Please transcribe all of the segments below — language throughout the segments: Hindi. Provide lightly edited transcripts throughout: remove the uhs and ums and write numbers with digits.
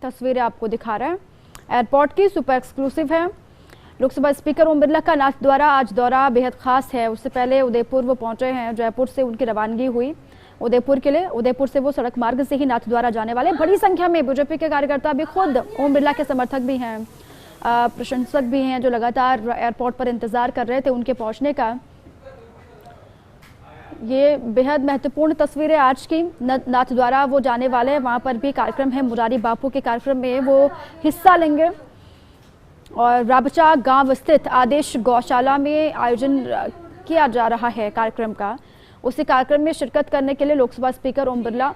तस्वीरें आपको दिखा रहे हैं एयरपोर्ट की, सुपर एक्सक्लूसिव है। लोकसभा स्पीकर ओम बिरला का नाथ द्वारा आज दौरा बेहद खास है। उससे पहले उदयपुर वो पहुंचे हैं, जयपुर से उनकी रवानगी हुई उदयपुर के लिए। उदयपुर से वो सड़क मार्ग से ही नाथ द्वारा जाने वाले। बड़ी संख्या में बीजेपी के कार्यकर्ता भी, खुद ओम बिरला के समर्थक भी हैं, प्रशंसक भी हैं, जो लगातार एयरपोर्ट पर इंतजार कर रहे थे उनके पहुंचने का। ये बेहद महत्वपूर्ण तस्वीरें आज की। नाथ द्वारा वो जाने वाले हैं, वहाँ पर भी कार्यक्रम है, मुरारी बापू के कार्यक्रम में वो हिस्सा लेंगे। और राबचा गांव स्थित आदेश गौशाला में आयोजन किया जा रहा है कार्यक्रम का। उसी कार्यक्रम में शिरकत करने के लिए लोकसभा स्पीकर ओम बिरला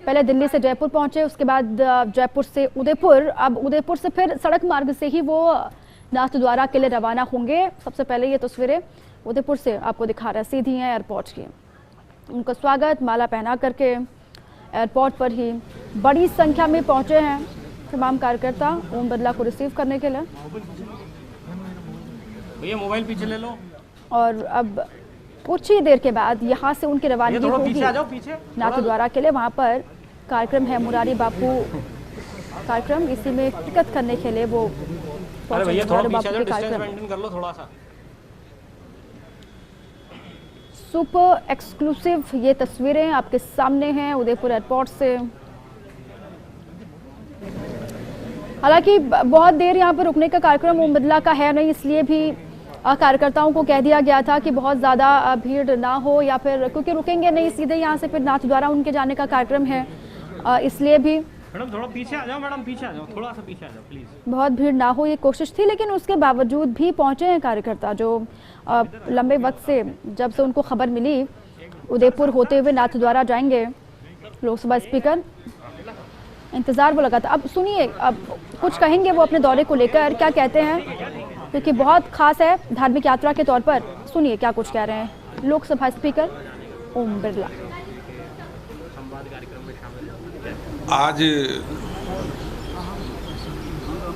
पहले दिल्ली से जयपुर पहुंचे, उसके बाद जयपुर से उदयपुर, अब उदयपुर से फिर सड़क मार्ग से ही वो नाथ द्वारा के लिए रवाना होंगे। सबसे पहले ये तस्वीरें उदयपुर से आपको दिखा रहा है, सीधी हैं एयरपोर्ट की। उनका स्वागत माला पहना करके एयरपोर्ट पर ही बड़ी संख्या में पहुंचे हैं तमाम कार्यकर्ता ओम बिरला को रिसीव करने के लिए। भैया मोबाइल पीछे ले लो। और अब कुछ ही देर के बाद यहाँ से उनकी रवानगी होगी नाथ द्वारा के लिए। वहाँ पर कार्यक्रम है मुरारी बापू कार्यक्रम, इसी में शिरकत करने के लिए वो मुरारी बापू के कार्यक्रम। सुपर एक्सक्लूसिव ये तस्वीरें आपके सामने हैं उदयपुर एयरपोर्ट से। हालांकि बहुत देर यहाँ पर रुकने का कार्यक्रम ओम बिरला का है नहीं, इसलिए भी कार्यकर्ताओं को कह दिया गया था कि बहुत ज़्यादा भीड़ ना हो, या फिर क्योंकि रुकेंगे नहीं, सीधे यहाँ से फिर नाथ द्वारा उनके जाने का कार्यक्रम है, इसलिए भी मैडम थोड़ा पीछे आ जाओ, मैडम पीछे आ जाओ, थोड़ा सा पीछे आ जाओ प्लीज। बहुत भीड़ ना हो ये कोशिश थी, लेकिन उसके बावजूद भी पहुंचे हैं कार्यकर्ता, जो लंबे वक्त से, जब से उनको खबर मिली उदयपुर होते हुए नाथ द्वारा जाएंगे लोकसभा स्पीकर, इंतजार वो लगा था। अब सुनिए, अब कुछ कहेंगे वो अपने दौरे को लेकर, क्या कहते हैं, क्योंकि बहुत खास है धार्मिक यात्रा के तौर पर। सुनिए क्या कुछ कह रहे हैं लोकसभा स्पीकर ओम बिरला। आज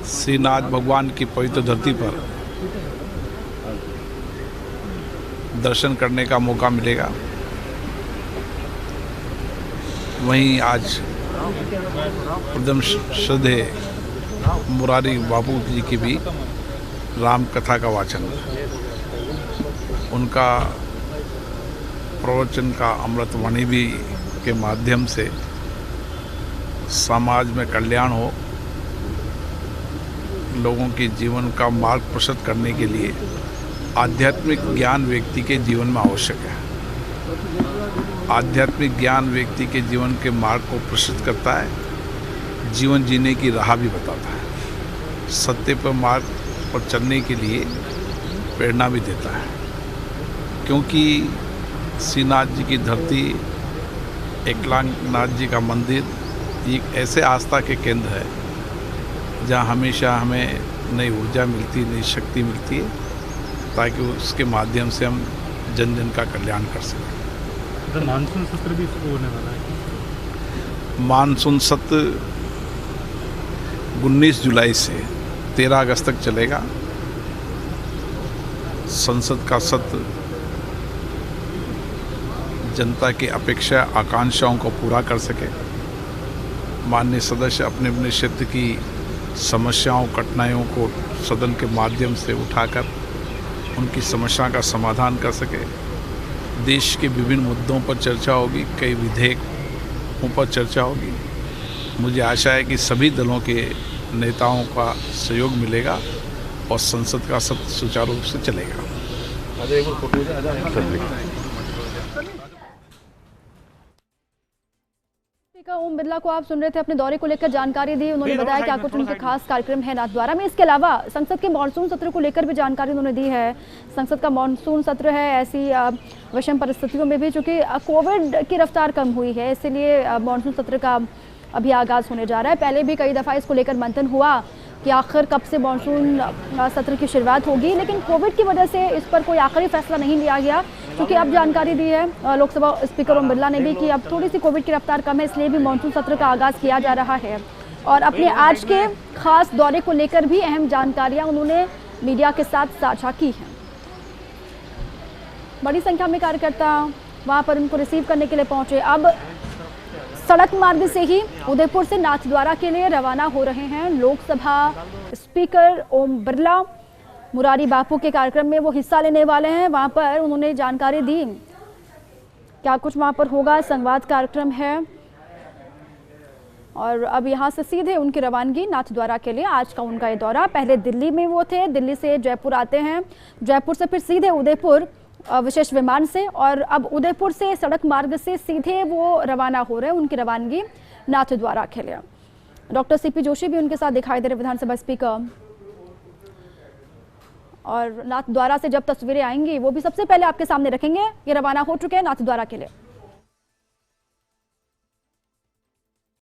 श्रीनाथ भगवान की पवित्र धरती पर दर्शन करने का मौका मिलेगा। वहीं आज प्रथम श्रद्धेय मुरारी बापू जी की भी राम कथा का वाचन, उनका प्रवचन का अमृत वाणी भी के माध्यम से समाज में कल्याण हो, लोगों के जीवन का मार्ग प्रशस्त करने के लिए आध्यात्मिक ज्ञान व्यक्ति के जीवन में आवश्यक है। आध्यात्मिक ज्ञान व्यक्ति के जीवन के मार्ग को प्रशस्त करता है, जीवन जीने की राह भी बताता है, सत्य पर मार्ग पर चलने के लिए प्रेरणा भी देता है। क्योंकि श्रीनाथ जी की धरती, एकलांगनाथ जी का मंदिर एक ऐसे आस्था के केंद्र है जहाँ हमेशा हमें नई ऊर्जा मिलती, नई शक्ति मिलती है, ताकि उसके माध्यम से हम जन जन का कल्याण कर सकें। तो मानसून सत्र भी शुरू होने वाला है। मानसून सत्र 19 जुलाई से 13 अगस्त तक चलेगा। संसद का सत्र जनता की अपेक्षा आकांक्षाओं को पूरा कर सके, माननीय सदस्य अपने अपने क्षेत्र की समस्याओं, कठिनाइयों को सदन के माध्यम से उठाकर उनकी समस्या का समाधान कर सके। देश के विभिन्न मुद्दों पर चर्चा होगी, कई विधेयकों पर चर्चा होगी। मुझे आशा है कि सभी दलों के नेताओं का सहयोग मिलेगा और संसद का सत्र सुचारू रूप से चलेगा। ओम बिरला को आप सुन रहे थे, अपने दौरे को लेकर जानकारी दी। उन्होंने बताया क्या कुछ उनके खास कार्यक्रम है नाथ द्वारा में। इसके अलावा संसद के मानसून सत्र को लेकर भी जानकारी उन्होंने दी है। संसद का मानसून सत्र है ऐसी विषम परिस्थितियों में भी, चूंकि कोविड की रफ्तार कम हुई है, इसलिए मानसून सत्र का अभी आगाज होने जा रहा है। पहले भी कई दफ़ा इसको लेकर मंथन हुआ कि आखिर कब से मानसून सत्र की शुरुआत होगी, लेकिन कोविड की वजह से इस पर कोई आखिरी फैसला नहीं लिया गया। क्योंकि अब जानकारी दी है लोकसभा स्पीकर ओम बिरला ने भी कि अब थोड़ी सी कोविड की रफ्तार कम है, इसलिए भी मानसून सत्र का आगाज़ किया जा रहा है। और अपने आज के खास दौरे को लेकर भी अहम जानकारियां उन्होंने मीडिया के साथ साझा की हैं। बड़ी संख्या में कार्यकर्ता वहां पर उनको रिसीव करने के लिए पहुंचे। अब सड़क मार्ग से ही उदयपुर से नाथद्वारा के लिए रवाना हो रहे हैं लोकसभा स्पीकर ओम बिरला। मुरारी बापू के कार्यक्रम में वो हिस्सा लेने वाले हैं। वहां पर उन्होंने जानकारी दी क्या कुछ वहां पर होगा। संवाद कार्यक्रम है और अब यहां से सीधे उनकी रवानगी नाथद्वारा के लिए। आज का उनका ये दौरा, पहले दिल्ली में वो थे, दिल्ली से जयपुर आते हैं, जयपुर से फिर सीधे उदयपुर विशेष विमान से, और अब उदयपुर से सड़क मार्ग से सीधे वो रवाना हो रहे हैं। उनकी रवानगी नाथद्वारा के लिए। डॉक्टर सीपी जोशी भी उनके साथ दिखाई दे रहे, विधानसभा स्पीकर। और नाथद्वारा से जब तस्वीरें आएंगी वो भी सबसे पहले आपके सामने रखेंगे। ये रवाना हो चुके हैं नाथद्वारा के लिए।